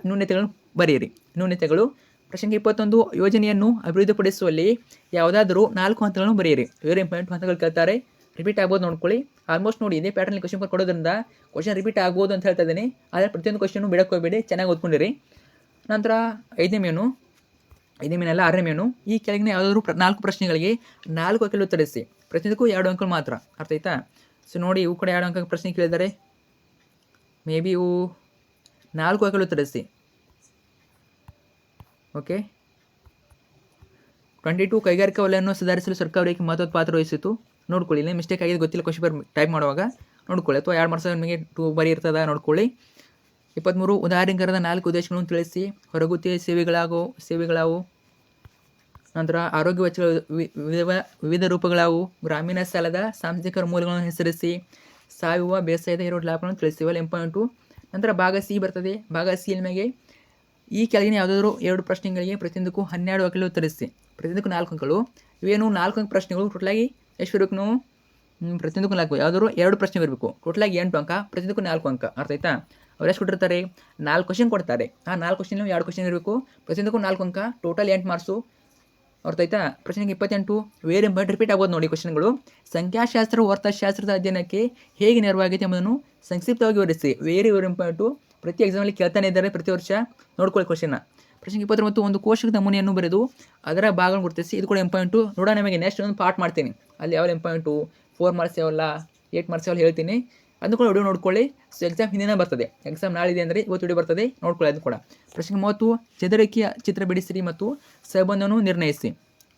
ನ್ಯೂನತೆಗಳನ್ನು ಬರೆಯಿರಿ. ನ್ಯೂನತೆಗಳು. ಪ್ರಶ್ನೆ 21, ಯೋಜನೆಯನ್ನು ಅಭಿವೃದ್ಧಿಪಡಿಸುವಲ್ಲಿ ಯಾವುದಾದರೂ 4 ಹಂತಗಳನ್ನು ಬರೆಯಿರಿ. ವೆರಿ ಇಂಪಾರ್ಟೆಂಟ್ ಹಂತಗಳು ಕೇಳ್ತಾರೆ. ರಿಪೀಟ್ ಆಗ್ಬೋದು ನೋಡ್ಕೊಳ್ಳಿ. ಆಲ್ಮೋಸ್ಟ್ ನೋಡಿ, ಇದೇ ಪ್ಯಾಟರ್ನ್ ಕ್ವಶನ್ ಕೊಡೋದ್ರಿಂದ ಕ್ವಶನ್ ರಿಪೀಟ್ ಆಗ್ಬೋದು ಅಂತ ಹೇಳ್ತಾ ಇದ್ದೀನಿ. ಆದರೆ ಪ್ರತಿಯೊಂದು ಕ್ವಶನ್ನು ಬಿಡಕ್ಕೆ ಹೋಗಬೇಡಿ, ಚೆನ್ನಾಗಿ ಓದ್ಕೊಂಡಿರಿ. ನಂತರ 5ನೇ ಮೇನು, 6ನೇ ಮೇನು, ಈ ಕೆಳಗಿನ ಯಾವುದಾದ್ರೂ 4 ಪ್ರಶ್ನೆಗಳಿಗೆ 4 ವಾಕ್ಯದಲ್ಲಿ ಉತ್ತರಿಸಿ. ಪ್ರತಿಯೊಂದಕ್ಕೂ 2 ಅಂಕಗಳು ಮಾತ್ರ. ಅರ್ಥ ಆಯ್ತಾ? ಸೊ ನೋಡಿ, ಇವು ಕೂಡ 2 ಅಂಕ ಪ್ರಶ್ನೆ ಕೇಳಿದ್ದಾರೆ. ಮೇ ಬಿ ಇವು 4 ವಾಕ್ಯದಲ್ಲಿ ಉತ್ತರಿಸಿ. ಓಕೆ. 22, ಕೈಗಾರಿಕಾ ವಲಯವನ್ನು ಸುಧಾರಿಸಲು ಸರ್ಕಾರಕ್ಕೆ ಮಹತ್ವದ ಪಾತ್ರ ವಹಿಸಿತು. ನೋಡ್ಕೊಳ್ಳಿ, ಇಲ್ಲಿ ಮಿಸ್ಟೇಕ್ ಆಗಿದೆ ಗೊತ್ತಿಲ್ಲ ಕ್ವಶನ್ ಪೇಪರ್ ಟೈಪ್ ಮಾಡುವಾಗ ನೋಡ್ಕೊಳ್ಳಿ, ಅಥವಾ 2 ಮಾರ್ಕ್ಸ್ ನಿಮಗೆ 2 ಬರೀ ಇರ್ತದ ನೋಡ್ಕೊಳ್ಳಿ. 23 ಉದಾರೀಕರಣದ 4 ಉದ್ದೇಶಗಳನ್ನು ತಿಳಿಸಿ. ಹೊರಗುತ್ತಿಗೆ ಸೇವೆಗಳಾವು. ನಂತರ ಆರೋಗ್ಯ ವೆಚ್ಚಗಳ ವಿವಿಧ ರೂಪಗಳಾವು. ಗ್ರಾಮೀಣ ಸಾಲದ ಸಾಂಸ್ಥಿಕ ಮೂಲಗಳನ್ನು ಹೆಸರಿಸಿ. ಸಾವಯವ ಬೇಸಾಯದ 2 ಲಾಭಗಳನ್ನು ತಿಳಿಸಿ. ಇವೆಲ್ಲ ಇಂಪಾರ್ಟೆಂಟು. ನಂತರ ಭಾಗ ಸಿ ಬರ್ತದೆ. ಭಾಗ ಸಿ ನಿಮಗೆ ಈ ಕೆಳಗಿನ ಯಾವುದಾದ್ರು 2 ಪ್ರಶ್ನೆಗಳಿಗೆ ಪ್ರತಿಯೊಂದಕ್ಕೂ 12 ಅಂಕಗಳು ಉತ್ತರಿಸಿ. ಪ್ರತಿಯೊಂದಕ್ಕೂ 4 ಅಂಕಗಳು. ಇವೇನು 4 ಅಂಕ ಪ್ರಶ್ನೆಗಳು. ಟೋಟಲಾಗಿ ಎಷ್ಟು ಇರಬೇಕು ನಾವು? ಪ್ರತಿಯೊಂದಕ್ಕೂ 4. ಯಾವುದಾದ್ರು 2 ಪ್ರಶ್ನೆ ಇರಬೇಕು. ಟೋಟಲಾಗಿ 8 ಅಂಕ, ಪ್ರತಿಯೊಂದಕ್ಕೂ 4 ಅಂಕ. ಅರ್ಥ ಆಯ್ತಾ? ಅವ್ರು ಎಷ್ಟು ಕೊಟ್ಟಿರ್ತಾರೆ? 4 ಕ್ವಶನ್ ಕೊಡ್ತಾರೆ. ಆ 4 ಕ್ವಶನ್ 2 ಕ್ವಶನ್ ಇರಬೇಕು. ಪ್ರತಿಯೊಂದಕ್ಕೂ 4 ಅಂಕ, ಟೋಟಲ್ 8 ಮಾರ್ಕ್ಸು. ಅರ್ಥ ಆಯ್ತಾ? ಪ್ರಶ್ನೆಗೆ 28 ವೇರಿ ಇಂಪಾರ್ಟೆಂಟ್ ರಿಪೀಟ್ ಆಗ್ಬೋದು ನೋಡಿ ಕ್ವಶನ್ಗಳು. ಸಂಖ್ಯಾಶಾಸ್ತ್ರ ಅರ್ಥಶಾಸ್ತ್ರದ ಅಧ್ಯಯನಕ್ಕೆ ಹೇಗೆ ನೆರವಾಗಿದೆ ಎಂಬುದನ್ನು ಸಂಕ್ಷಿಪ್ತವಾಗಿ ವಿವರಿಸಿ. Very important. ಪ್ರತಿ ಎಕ್ಸಾಮಲ್ಲಿ ಕೇಳ್ತಾನೆ ಇದ್ದಾರೆ ಪ್ರತಿ ವರ್ಷ. ನೋಡ್ಕೊಳ್ಳಿ ಕ್ವಶನ್ನ. ಪ್ರಶ್ನೆಗೆ 29 ಒಂದು ಕೋಶದ ನಮೂನೆಯನ್ನು ಬರೆದು ಅದರ ಭಾಗಗಳನ್ನು ಗುರುತಿಸಿ. ಇದು ಕೂಡ ಇಂಪಾರ್ಟೆಂಟು. ನೋಡೋಣ ನಿಮಗೆ ನೆಕ್ಸ್ಟ್ ಒಂದು ಪಾರ್ಟ್ ಮಾಡ್ತೀನಿ. ಅಲ್ಲಿ ಯಾವೆಲ್ಲ ಇಂಪಾರ್ಟೆಂಟು, 4 ಮಾರ್ಕ್ಸ್ ಯಾವಲ್ಲ, 8 ಮಾರ್ಕ್ಸ್ ಯಾವಲ್ಲ ಹೇಳ್ತೀನಿ. ಅದನ್ನು ಕೂಡ ವಿಡಿಯೋ ನೋಡ್ಕೊಳ್ಳಿ. ಸೊ ಎಕ್ಸಾಮ್ ಹಿಂದಿನ ಬರ್ತದೆ. ಎಕ್ಸಾಮ್ ನಾಳಿದೆ ಅಂದರೆ ಇವತ್ತು ವಿಡಿಯೋ ಬರ್ತದೆ, ನೋಡ್ಕೊಳ್ಳಿ ಅದು ಕೂಡ. ಪ್ರಶ್ನೆ 30 ಚದರಕಿಯ ಚಿತ್ರ ಬಿಡಿಸಿರಿ ಮತ್ತು ಸಂಬಂಧವನ್ನು ನಿರ್ಣಯಿಸಿ.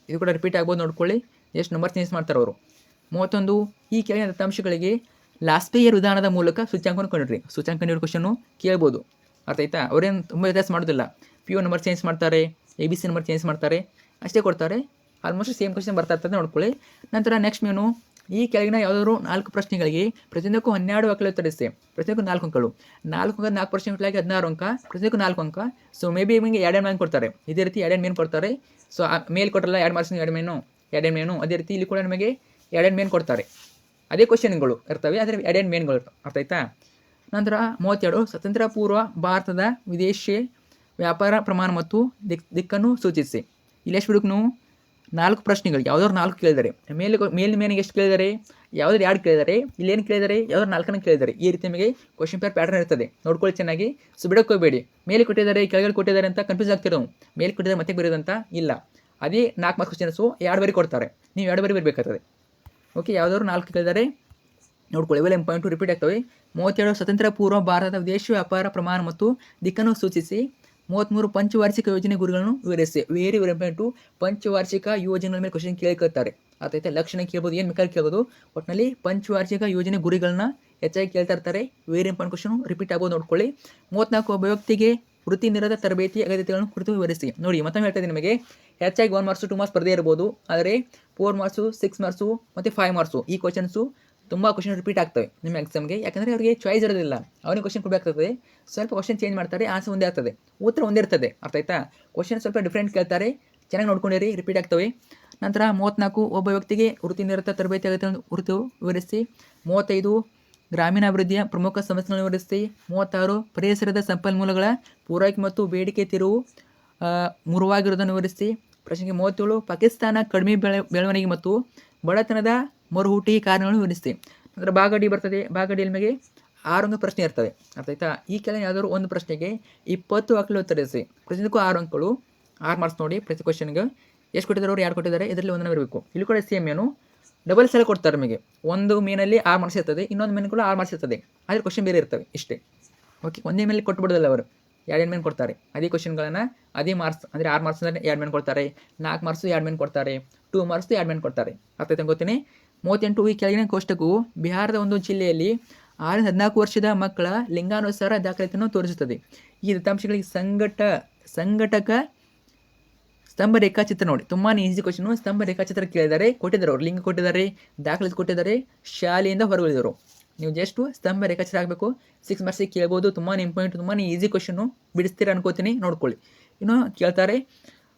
ಇದು ಕೂಡ ರಿಪೀಟ್ ಆಗ್ಬೋದು, ನೋಡ್ಕೊಳ್ಳಿ. ಎಷ್ಟು ನಂಬರ್ ಚೇಂಜ್ ಮಾಡ್ತಾರೆ ಅವರು. 31 ಈ ಕೆಳಗಿನ ದತ್ತಾಂಶಗಳಿಗೆ ಲಾಸ್ಪೇಯರ್ ವಿಧಾನದ ಮೂಲಕ ಸೂಚ್ಯಾಂಕವನ್ನು ಕಂಡುಹಿಡಿರಿ. ಸೂಚ್ಯಾಂಕ ನೀಡೋ ಕ್ವಶನ್ನು ಕೇಳ್ಬೋದು. ಅರ್ಥ ಆಯ್ತಾ? ಅವರೇನು ತುಂಬ ವ್ಯತ್ಯಾಸ ಮಾಡೋದಿಲ್ಲ. PO ನಂಬರ್ ಚೇಂಜ್ ಮಾಡ್ತಾರೆ, ABC ನಂಬರ್ ಚೇಂಜ್ ಮಾಡ್ತಾರೆ, ಅಷ್ಟೇ ಕೊಡ್ತಾರೆ. ಆಲ್ಮೋಸ್ಟ್ ಸೇಮ್ ಕ್ವಶನ್ ಬರ್ತಾ ಇರ್ತದೆ, ನೋಡ್ಕೊಳ್ಳಿ. ನಂತರ ನೆಕ್ಸ್ಟ್ ಮೇನು ಈ ಕೆಳಗಿನ ಯಾವುದಾದ್ರು 4 ಪ್ರಶ್ನೆಗಳಿಗೆ ಪ್ರತಿಯೊಂದಕ್ಕೂ 12 ಅಂಕಗಳು ಉತ್ತರಿಸಿ. ಪ್ರತಿಯೊಂದಕ್ಕೂ 4 ಅಂಕಗಳು. 4 ಪ್ರಶ್ನೆ ಒಟ್ಟಾಗಿ 16 ಅಂಕ, ಪ್ರತಿಯೊಂದಕ್ಕೂ 4 ಅಂಕ. ಸೊ ಮೇ ಬಿ ನಿಮಗೆ 2 ಮೇನ್ ಕೊಡ್ತಾರೆ. ಇದೇ ರೀತಿ 2 ಮೇನ್ ಕೊಡ್ತಾರೆ. ಸೊ ಮೇಲ್ ಕೊಟ್ಟರಲ್ಲ 2 ಮಾರ್ಕ್ಸ್ 2 ಮೇನು. ಅದೇ ರೀತಿ ಇಲ್ಲಿ ಕೂಡ ನಿಮಗೆ 2 ಮೇನ್ ಕೊಡ್ತಾರೆ. ಅದೇ ಕ್ವಶನ್ಗಳು ಇರ್ತವೆ, ಆದರೆ 2 ಮೇನ್ಗಳು. ಅರ್ಥ ಆಯ್ತಾ? ನಂತರ 32 ಸ್ವತಂತ್ರ ಪೂರ್ವ ಭಾರತದ ವಿದೇಶಿ ವ್ಯಾಪಾರ ಪ್ರಮಾಣ ಮತ್ತು ದಿಕ್ಕನ್ನು ಸೂಚಿಸಿ. ಇಲ್ಲಿ ಎಷ್ಟು ಬಿಡಬೇಕು ನಾವು? 4 ಪ್ರಶ್ನೆಗಳು. ಯಾವುದಾದ್ರು 4 ಕೇಳಿದ್ದಾರೆ. ಮೇಲಿನ ಎಷ್ಟು ಕೇಳಿದ್ದಾರೆ, ಯಾವುದಾದ್ರು 2 ಕೇಳಿದ್ದಾರೆ, ಇಲ್ಲೇನು ಕೇಳಿದ್ದಾರೆ, ಯಾವುದಾದ್ರು 4 ಕೇಳಿದ್ದಾರೆ. ಈ ರೀತಿ ನಿಮಗೆ ಕ್ವಶನ್ ಪೇಪರ್ ಪ್ಯಾಟರ್ನ್ ಇರ್ತದೆ, ನೋಡ್ಕೊಳ್ಳಿ ಚೆನ್ನಾಗಿ. ಸೊ ಬಿಡಕ್ಕೆ ಹೋಗಬೇಡಿ. ಮೇಲೆ ಕೊಟ್ಟಿದ್ದಾರೆ, ಕೆಳಗಡೆ ಕೊಟ್ಟಿದ್ದಾರೆ ಅಂತ ಕನ್ಫ್ಯೂಸ್ ಆಗ್ತಿರೋ. ಮೇಲೆ ಕೊಟ್ಟಿದ್ದಾರೆ ಮತ್ತೆ ಬರೆಯೋದಂತ ಇಲ್ಲ. ಅದೇ 4 ಮಾರ್ಕ್ಸ್ ಕ್ವಶನ್ಸು 2 ಬಾರಿ ಕೊಡ್ತಾರೆ. ನೀವು 2 ಬಾರಿ ಬರಬೇಕಾಗ್ತದೆ. ಓಕೆ, ಯಾವುದಾದ್ರು 4 ಕೇಳಿದ್ದಾರೆ, ನೋಡ್ಕೊಳ್ಳಿ. ಇವೆಲ್ಲ ಇಂಪಾರ್ಟೆಂಟು ರಿಪೀಟ್ ಆಗ್ತವೆ. 32 ಸ್ವತಂತ್ರ ಪೂರ್ವ ಭಾರತದ ವಿದೇಶಿ ವ್ಯಾಪಾರ ಪ್ರಮಾಣ ಮತ್ತು ದಿಕ್ಕನ್ನು ಸೂಚಿಸಿ. 33 ಪಂಚವಾರ್ಷಿಕ ಯೋಜನೆ ಗುರಿಗಳನ್ನು ವಿವರಿಸಿ. Very important. ಪಂಚವಾರ್ಷಿಕ ಯೋಜನೆಗಳ ಮೇಲೆ ಕ್ವಶನ್ ಕೇಳ್ತಾರೆ. ಅರ್ಥಾಯ್ತಾ? ಲಕ್ಷಣ ಕೇಳ್ಬೋದು, ಏನು ಬೇಕಾದ್ರೆ ಕೇಳ್ಬೋದು. ಒಟ್ಟಿನಲ್ಲಿ ಪಂಚವಾರ್ಷಿಕ ಯೋಜನೆ ಗುರಿಗಳನ್ನ ಹೆಚ್ಚಾಗಿ ಕೇಳ್ತಾ ಇರ್ತಾರೆ. ವೆರಿ ಇಂಪಾರ್ಟೆಂಟ್ ಕ್ವಶನ್ ರಿಪೀಟ್ ಆಗ್ಬೋದು, ನೋಡ್ಕೊಳ್ಳಿ. 34 ಒಬ್ಬ ವ್ಯಕ್ತಿಗೆ ವೃತ್ತಿ ನಿರದ ತರಬೇತಿ ಅಗತ್ಯತೆಗಳನ್ನು ಕುರಿತು ವಿವರಿಸಿ. ನೋಡಿ ಮತ್ತೊಮ್ಮೆ ಹೇಳ್ತಾ ಇದ್ದೀನಿ ನಿಮಗೆ, ಹೆಚ್ಚಾಗಿ 1 ಮಾರ್ಕ್ಸು 2 ಮಾರ್ಕ್ಸ್ ಬರದೇ ಇರ್ಬೋದು, ಆದರೆ 4 ಮಾರ್ಕ್ಸು 6 ಮಾರ್ಕ್ಸು ಮತ್ತು 5 ಮಾರ್ಕ್ಸು ಈ ಕ್ವಶನ್ಸು ತುಂಬ ಕ್ವಶನ್ ರಿಪೀಟ್ ಆಗ್ತವೆ ನಿಮ್ಮ ಎಕ್ಸಾಮ್ಗೆ. ಯಾಕಂದರೆ ಅವರಿಗೆ ಚಾಯ್ಸ್ ಇರೋದಿಲ್ಲ. ಅವನಿಗೆ ಕ್ವಶನ್ ಕೊಡಬೇಕಾಗ್ತದೆ. ಸ್ವಲ್ಪ ಕ್ವಶನ್ ಚೇಂಜ್ ಮಾಡ್ತಾರೆ, ಆನ್ಸರ್ ಒಂದೇ ಆಗ್ತದೆ, ಉತ್ತರ ಒಂದೇ ಇರ್ತದೆ. ಅರ್ಥ ಆಯ್ತಾ? ಕ್ವಶನ್ ಸ್ವಲ್ಪ ಡಿಫ್ರೆಂಟ್ ಕೇಳ್ತಾರೆ, ಚೆನ್ನಾಗಿ ನೋಡ್ಕೊಂಡಿರಿ, ರಿಪೀಟ್ ಆಗ್ತವೆ. ನಂತರ 34 ಒಬ್ಬ ವ್ಯಕ್ತಿಗೆ ವೃತ್ತಿ ನಿರತ ತರಬೇತಿ ಅಗತ್ಯತೆಯನ್ನು ಕುರಿತು ವಿವರಿಸಿ. 35 ಗ್ರಾಮೀಣಾಭಿವೃದ್ಧಿಯ ಪ್ರಮುಖ ಸಮಸ್ಯೆಗಳನ್ನು ವಿವರಿಸಿ. 36 ಪರಿಸರದ ಸಂಪನ್ಮೂಲಗಳ ಪೂರೈಕೆ ಮತ್ತು ಬೇಡಿಕೆ ತಿರುವು ಮುರುವಾಗಿರುವುದನ್ನು ವಿವರಿಸಿ. ಪ್ರಶ್ನೆಗೆ 37 ಪಾಕಿಸ್ತಾನ ಕಡಿಮೆ ಬೆಳವಣಿಗೆ ಮತ್ತು ಬಡತನದ ಮರುಹುಟ್ಟಿಗೆ ಕಾರಣಗಳನ್ನು ವಿವರಿಸಿ. ನಂತರ ಭಾಗ ಡಿ ಬರ್ತದೆ. ಭಾಗ ಡಿ ನಿಮಗೆ 6 ಅಂಕ ಪ್ರಶ್ನೆ ಇರ್ತವೆ. ಅರ್ಥ ಆಯ್ತಾ? ಈ ಕೆಳಗೆ ಯಾವುದಾದ್ರು ಒಂದು ಪ್ರಶ್ನೆಗೆ 20 ಅಂಕಗಳು ಉತ್ತರಿಸಿ. ಪ್ರತಿಯೊಂದಕ್ಕೂ 6 ಅಂಕಗಳು, 6 ಮಾರ್ಕ್ಸ್ ನೋಡಿ. ಪ್ರತಿ ಕ್ವಶನ್ಗೆ ಎಷ್ಟು ಕೊಟ್ಟಿದ್ದಾರೆ ಅವರು? 2 ಕೊಟ್ಟಿದ್ದಾರೆ. ಇದರಲ್ಲಿ ಒಂದನ್ನು ಇರಬೇಕು. ಇಲ್ಲಿ ಕೂಡ ಸೇಮ್ ಏನು ಡಬಲ್ ಸಲ ಕೊಡ್ತಾರೆ ನಿಮಗೆ. ಒಂದು ಮೇನಲ್ಲಿ 6 ಮಾರ್ಕ್ಸ್ ಇರ್ತದೆ, ಇನ್ನೊಂದು ಮೇನ್ ಕೂಡ 6 ಮಾರ್ಕ್ಸ್ ಇರ್ತದೆ, ಆದರೆ ಕ್ವಶನ್ ಬೇರೆ ಇರ್ತವೆ ಇಷ್ಟೇ. ಓಕೆ, ಒಂದೇ ಮೇಲೆ ಕೊಟ್ಟುಬಿಡೋದಲ್ಲ ಅವರು, 2 ಮೇನ್ ಕೊಡ್ತಾರೆ. ಅದೇ ಕ್ವಶನ್ಗಳನ್ನು ಅದೇ ಮಾರ್ಕ್ಸ್ ಅಂದರೆ 6 ಮಾರ್ಕ್ಸ್ ಅಂದರೆ 2 ಮೇನ್ ಕೊಡ್ತಾರೆ, 4 ಮಾರ್ಕ್ಸು 2 ಮೇನ್ ಕೊಡ್ತಾರೆ, 2 ಮಾರ್ಕ್ಸು 2 ಮೇನ್ ಕೊಡ್ತಾರೆ. ಅರ್ಥ ಆಯ್ತಾ ಗೊತ್ತೀನಿ? 38 ಈ ಕೆಳಗಿನ ಕೋಷ್ಟಕವು ಬಿಹಾರದ ಒಂದು ಜಿಲ್ಲೆಯಲ್ಲಿ 6-14 ವರ್ಷದ ಮಕ್ಕಳ ಲಿಂಗಾನುಸಾರ ದಾಖಲಾತಿಯನ್ನು ತೋರಿಸುತ್ತದೆ. ಈ ದತ್ತಾಂಶಗಳಿಗೆ ಸಂಘಟಕ ಸ್ತಂಭ ರೇಖಾಚಿತ್ರ ನೋಡಿ. ತುಂಬಾ ಈಸಿ ಕ್ವಶನು. ಸ್ತಂಭ ರೇಖಾಚಿತ್ರ ಕೇಳಿದ್ದಾರೆ, ಕೊಟ್ಟಿದ್ದಾರೆ ಅವರು, ಲಿಂಗ ಕೊಟ್ಟಿದ್ದಾರೆ, ದಾಖಲಾತಿ ಕೊಟ್ಟಿದ್ದಾರೆ, ಶಾಲೆಯಿಂದ ಹೊರಗುಳಿದರು. ನೀವು ಜಸ್ಟ್ ಸ್ತಂಭ ರೇಖಾಚಿತ್ರ ಆಗಬೇಕು. 6 ಮಾರ್ಕ್ಸಿಗೆ ಕೇಳ್ಬೋದು. ತುಂಬಾ ಇಂಪಾರ್ಟೆಂಟ್, ತುಂಬಾ ಈಸಿ ಕ್ವಶನು. ಬಿಡಿಸ್ತೀರ ಅನ್ಕೋತೀನಿ, ನೋಡ್ಕೊಳ್ಳಿ. ಇನ್ನು ಕೇಳ್ತಾರೆ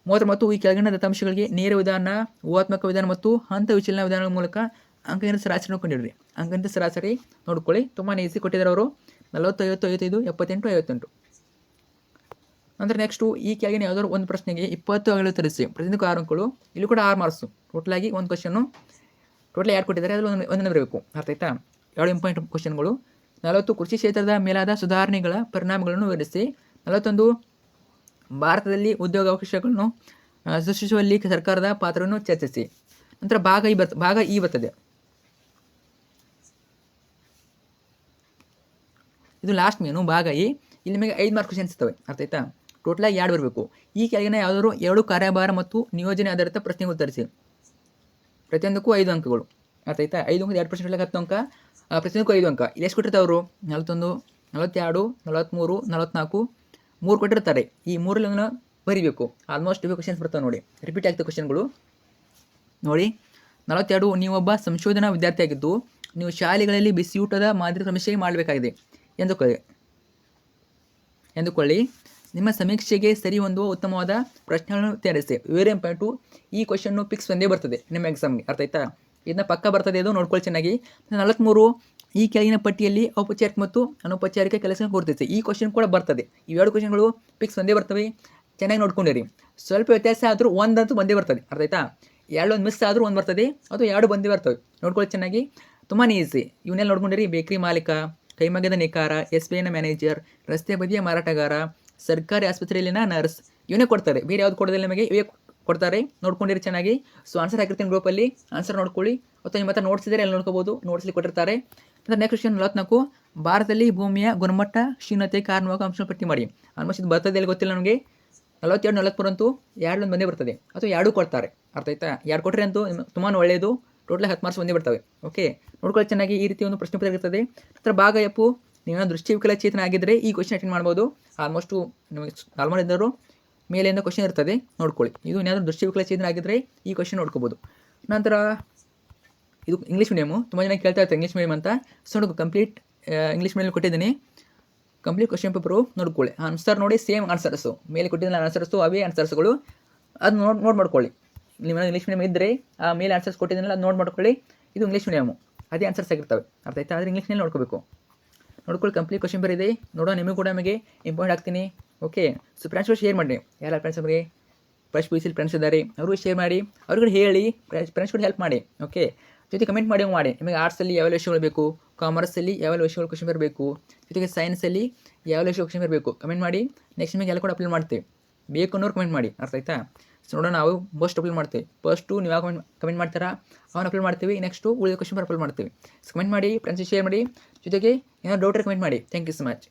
39 ಈ ಕೆಳಗಿನ ದತ್ತಾಂಶಗಳಿಗೆ ನೇರ ವಿಧಾನ, ಊಹಾತ್ಮಕ ವಿಧಾನ ಮತ್ತು ಹಂತ ವಿಚಲನ ವಿಧಾನಗಳ ಮೂಲಕ ಅಂಕಗಣಿತ ಸರಾಸರಿ ಕಂಡುಹಿಡಿಯಿರಿ. ಅಂಕಗಣಿತ ಸರಾಸರಿ ನೋಡ್ಕೊಳ್ಳಿ, ತುಂಬಾ ಈಸಿ ಕೊಟ್ಟಿದ್ದಾರೆ ಅವರು. 40, 50, 55, 78, 58. ನಂತರ ನೆಕ್ಸ್ಟು ಈ ಕೆಳಗಿನ ಯಾವುದಾದ್ರು ಒಂದು ಪ್ರಶ್ನೆಗೆ 20 ಅಂಕಗಳು ಉತ್ತರಿಸಿ. ಪ್ರತಿಯೊಂದಕ್ಕೂ 6 ಅಂಕಗಳು. ಇಲ್ಲಿ ಕೂಡ 6 ಮಾರ್ಕ್ಸು. ಟೋಟಲಾಗಿ ಒಂದು ಕ್ವಶನ್ನು, ಟೋಟಲ್ 2 ಕೊಟ್ಟಿದ್ದಾರೆ, ಅದರಲ್ಲಿ ಒಂದನ್ನು ಬರಬೇಕು. ಅರ್ಥ ಆಯ್ತಾ? 2 ಇಂಪಾರ್ಟೆಂಟ್ ಕ್ವಶನ್ಗಳು. 40 ಕೃಷಿ ಕ್ಷೇತ್ರದ ಮೇಲಾದ ಸುಧಾರಣೆಗಳ ಪರಿಣಾಮಗಳನ್ನು ವಿವರಿಸಿ. 41 ಭಾರತದಲ್ಲಿ ಉದ್ಯೋಗಾವಕಾಶಗಳನ್ನು ಸೃಷ್ಟಿಸುವಲ್ಲಿ ಸರ್ಕಾರದ ಪಾತ್ರವನ್ನು ಚರ್ಚಿಸಿ. ನಂತರ ಭಾಗ ಇ ಬರ್ತದೆ. ಇದು ಲಾಸ್ಟ್ ಮೇನು ಭಾಗ ಇ. ಇಲ್ಲಿ ನಿಮಗೆ 5 ಮಾರ್ಕ್ಸ್ ಕ್ವಶನ್ಸ್ ಇರ್ತವೆ. ಅರ್ಥ ಆಯ್ತಾ? ಟೋಟಲಾಗಿ 2 ಬರಬೇಕು. ಈ ಕೆಳಗಿನ ಯಾವುದಾದ್ರು 2 ಕಾರ್ಯಭಾರ ಮತ್ತು ನಿಯೋಜನೆ ಆಧಾರಿತ ಪ್ರಶ್ನೆಗೆ ಉತ್ತರಿಸಿ. ಪ್ರತಿಯೊಂದಕ್ಕೂ 5 ಅಂಕಗಳು. ಅರ್ಥ ಆಯ್ತಾ? 5 ಅಂಕ 2% 10 ಅಂಕ, ಪ್ರತಿಯೊಂದಕ್ಕೂ 5 ಅಂಕ. ಇಲ್ಲಿ ಎಷ್ಟು ಕೊಟ್ಟಿರ್ತಾರೆ ಅವರು? 41, 42, 43, 44 3 ಕೊಟ್ಟಿರ್ತಾರೆ. ಈ ಮೂರನ್ನು ಬರಿಬೇಕು. ಆಲ್ಮೋಸ್ಟ್ ಇವೆ ಕ್ವಶನ್ಸ್ ಬರ್ತಾವೆ ನೋಡಿ, ರಿಪೀಟ್ ಆಗ್ತವೆ ಕ್ವಶನ್ಗಳು ನೋಡಿ. 42, ನೀವೊಬ್ಬ ಸಂಶೋಧನಾ ವಿದ್ಯಾರ್ಥಿಯಾಗಿದ್ದು ನೀವು ಶಾಲೆಗಳಲ್ಲಿ ಬಿಸಿಯೂಟದ ಮಾದರಿ ಸಮೀಕ್ಷೆ ಮಾಡಬೇಕಾಗಿದೆ ಎಂದುಕೊಳ್ಳಿ. ನಿಮ್ಮ ಸಮೀಕ್ಷೆಗೆ ಸರಿ ಹೊಂದುವ ಉತ್ತಮವಾದ ಪ್ರಶ್ನೆಗಳನ್ನು ತಯಾರಿಸಿ. ವೆರಿ ಇಂಪಾರ್ಟೆಂಟು, ಈ ಕ್ವಶನ್ನು ಫಿಕ್ಸ್ ಒಂದೇ ಬರ್ತದೆ ನಿಮ್ಮ ಎಕ್ಸಾಮ್ಗೆ, ಅರ್ಥ ಆಯ್ತಾ? ಇದನ್ನ ಪಕ್ಕ ಬರ್ತದೆ, ಇದು ನೋಡ್ಕೊಳ್ಳಿ ಚೆನ್ನಾಗಿ. 43, ಈ ಕೆಳಗಿನ ಪಟ್ಟಿಯಲ್ಲಿ ಔಪಚಾರಿಕ ಮತ್ತು ಅನೌಪಚಾರಿಕ ಕೆಲಸ ಗುರುತಿಸಿ. ಈ ಕ್ವಶನ್ ಕೂಡ ಬರ್ತದೆ. ಇವೆರಡು ಕ್ವಶನ್ಗಳು ಫಿಕ್ಸ್ ಒಂದೇ ಬರ್ತವೆ, ಚೆನ್ನಾಗಿ ನೋಡ್ಕೊಂಡಿರಿ. ಸ್ವಲ್ಪ ವ್ಯತ್ಯಾಸ ಆದರೂ ಒಂದಂತೂ ಬಂದೇ ಬರ್ತದೆ, ಅರ್ಥ ಆಯ್ತಾ? ಎರಡೊಂದು ಮಿಸ್ ಆದರೂ ಒಂದು ಬರ್ತದೆ, ಅದು ಎರಡು ಬಂದೇ ಬರ್ತವೆ. ನೋಡ್ಕೊಳ್ಳಿ ಚೆನ್ನಾಗಿ, ತುಂಬಾ ಈಸಿ. ಇವನ್ನೆಲ್ಲ ನೋಡ್ಕೊಂಡಿರಿ. ಬೇಕರಿ ಮಾಲೀಕ, ಕೈಮಗ್ಗದ ನೇಕಾರ, SBIನ ಮ್ಯಾನೇಜರ್, ರಸ್ತೆ ಬದಿಯ ಮಾರಾಟಗಾರ, ಸರ್ಕಾರಿ ಆಸ್ಪತ್ರೆಯಲ್ಲಿನ ನರ್ಸ್, ಇವನ್ನೇ ಕೊಡ್ತಾರೆ. ಬೇರೆ ಯಾವ್ದು ಕೊಡೋದಿಲ್ಲ ನಿಮಗೆ, ಇವೇ ಕೊಡ್ತಾರೆ. ನೋಡ್ಕೊಂಡಿರಿ ಚೆನ್ನಾಗಿ. ಸೊ ಆನ್ಸರ್ ಹಾಕಿರ್ತೀನಿ ಗ್ರೂಪಲ್ಲಿ, ಆನ್ಸರ್ ನೋಡ್ಕೊಳ್ಳಿ. ಅಥವಾ ನಿಮ್ಮ ಹತ್ರ ನೋಟ್ಸ್ ಇದ್ದರೆ ಅಲ್ಲಿ ನೋಡ್ಕೋಬೋದು, ನೋಟ್ಸ್ಲಿ ಕೊಟ್ಟಿರ್ತಾರೆ. ಮತ್ತು ನೆಕ್ಸ್ಟ್ ಕ್ವಶನ್ 44, ಭಾರತದಲ್ಲಿ ಭೂಮಿಯ ಗುಣಮಟ್ಟ ಕ್ಷೀಣತೆ ಕಾರಣವಾಗ ಅಂಶ ಪಟ್ಟಿ ಮಾಡಿ. ಆಲ್ಮೋಸ್ಟ್ ಇದು ಬರ್ತದೆ ಇಲ್ಲಿ ಗೊತ್ತಿಲ್ಲ ನನಗೆ. 42, 43 ಅಂತೂ ಎರಡೊಂದು ಬಂದೇ ಬರ್ತದೆ, ಅಥವಾ ಎರಡು ಕೊಡ್ತಾರೆ, ಅರ್ಥ ಆಯ್ತಾ? ಎರಡು ಕೊಟ್ಟರೆ ಅಂತೂ ತುಂಬಾ ಒಳ್ಳೆಯದು. ಟೋಟಲ್ 10 ಮಾರ್ಕ್ಸ್ ಬಂದೇ ಬರ್ತವೆ. ಓಕೆ, ನೋಡ್ಕೊಳ್ಳಿ ಚೆನ್ನಾಗಿ. ಈ ರೀತಿ ಒಂದು ಪ್ರಶ್ನೆ ಪತ್ರಿಕೆ ಇರ್ತದೆ. ನಂತರ ಭಾಗ ಎಪ್ಪು, ನೀವೇನೋ ದೃಷ್ಟಿವಿಕಲಚೇತನ ಆಗಿದ್ದರೆ ಈ ಕ್ವಶನ್ ಅಟೆಂಡ್ ಮಾಡ್ಬೋದು. ಆಲ್ಮೋಸ್ಟು ನಿಮಗೆ ನಾರ್ಮಲ್ ಇದ್ದರು ಮೇಲಿಂದ ಕ್ವಶನ್ ಇರ್ತದೆ, ನೋಡ್ಕೊಳ್ಳಿ. ಇದು ಏನಾದರೂ ದೃಷ್ಟಿವಿಕಲಚೇತನ ಆಗಿದ್ದರೆ ಈ ಕ್ವಶನ್ ನೋಡ್ಕೋಬೋದು. ನಂತರ ಇದು ಇಂಗ್ಲೀಷ್ ಮೀಡಿಯಮು, ತುಂಬ ಜನ ಕೇಳ್ತಾ ಇರ್ತಾರೆ ಇಂಗ್ಲೀಷ್ ಮೀಡಿಯಮ್ ಅಂತ. ಸೊ ನೋಡಿ, ಕಂಪ್ಲೀಟ್ ಇಂಗ್ಲೀಷ್ ಮೀಡಿಯಮ್ ಕೊಟ್ಟಿದ್ದೀನಿ. ಕಂಪ್ಲೀಟ್ ಕ್ವಶನ್ ಪೇಪರು ನೋಡ್ಕೊಳ್ಳಿ. ಆನ್ಸರ್ ನೋಡಿ, ಸೇಮ್ ಆನ್ಸರ್ಸು ಮೇಲೆ ಕೊಟ್ಟಿದ್ದ ಆನ್ಸರ್ಸು ಅವೇ ಆನ್ಸರ್ಸ್ಗಳು, ಅದು ನೋಟ್ ಮಾಡ್ಕೊಳ್ಳಿ. ನೀವು ಇಂಗ್ಲೀಷ್ ಮೀಡಿಯಮ್ ಇದ್ದರೆ ಆ ಮೇಲೆ ಆನ್ಸರ್ಸ್ ಕೊಟ್ಟಿದ್ದೀನಲ್ಲ, ಅದು ನೋಟ್ ಮಾಡ್ಕೊಳ್ಳಿ. ಇದು ಇಂಗ್ಲೀಷ್ ಮೀಡಿಯಮು, ಅದೇ ಆನ್ಸರ್ಸ್ ಆಗಿರ್ತವೆ, ಅರ್ಥ ಆಯ್ತಾ? ಆದರೆ ಇಂಗ್ಲೀಷ್ನಲ್ಲಿ ನೋಡ್ಕೋಬೇಕು. ನೋಡ್ಕೊಳ್ಳಿ, ಕಂಪ್ಲೀಟ್ ಕ್ವಶನ್ ಪೇಪರ್ ಇದೆ. ನೋಡೋ, ನಿಮಗೂ ಕೂಡ ನಮಗೆ ಇಂಪಾರ್ಟೆಂಟ್ ಆಗ್ತೀನಿ. ಓಕೆ, ಸೊ ಫ್ರೆಂಡ್ಸ್ಗಳು ಶೇರ್ ಮಾಡಿ. ಯಾರ ಫ್ರೆಂಡ್ಸ್ ಅವರಿಗೆ ಫಸ್ಟ್ PUC ಫ್ರೆಂಡ್ಸ್ ಇದ್ದಾರೆ, ಅವರು ಶೇರ್ ಮಾಡಿ, ಅವ್ರಿಗೆ ಹೇಳಿ, ಫ್ರೆಂಡ್ಸ್ ಕೂಡ ಹೆಲ್ಪ್ ಮಾಡಿ. ಓಕೆ, ಜೊತೆ ಕಮೆಂಟ್ ಮಾಡಿ ನಿಮಗೆ ಆರ್ಟ್ಸಲ್ಲಿ ಯಾವೆಲ್ಲ ವಿಷಯಗಳು ಬೇಕು, ಕಾಮರ್ಸಲ್ಲಿ ಯಾವೆಲ್ಲ ವಿಷಯಗಳು ಕ್ವಶನ್ ಬರಬೇಕು, ಜೊತೆಗೆ ಸೈನ್ಸಲ್ಲಿ ಯಾವೆಲ್ಲ ವಿಷಯ ಕ್ವಶನ್ ಬರಬೇಕು ಕಮೆಂಟ್ ಮಾಡಿ. ನೆಕ್ಸ್ಟ್ ನಿಮಗೆ ಎಲ್ಲ ಕೂಡ ಅಪ್ಲೋಡ್ ಮಾಡ್ತೀವಿ, ಬೇಕು ಅನ್ನೋರು ಕಮೆಂಟ್ ಮಾಡಿ, ಅರ್ಥ ಆಯ್ತಾ? ಸೊ ನೋಡೋಣ, ನಾವು ಫಸ್ಟ್ ಅಪ್ಲೋಡ್ ಮಾಡ್ತೀವಿ. ಫಸ್ಟು ನೀವು ಯಾವ ಕಮೆಂಟ್ ಮಾಡ್ತಾರಾ ಅವನ್ನ ಅಪ್ಲೋಡ್ ಮಾಡ್ತೀವಿ. ನೆಕ್ಸ್ಟು ಉಳಿದ ಕ್ವಶನ್ ಅಪ್ಲೋಡ್ ಮಾಡ್ತೀವಿ. ಸೊ ಕಮೆಂಟ್ ಮಾಡಿ, ಫ್ರೆಂಡ್ಸ್ ಶೇರ್ ಮಾಡಿ, ಜೊತೆಗೆ ಏನಾದ್ರು ಡೌಟ್ ಕಮೆಂಟ್ ಮಾಡಿ. Thank you so much.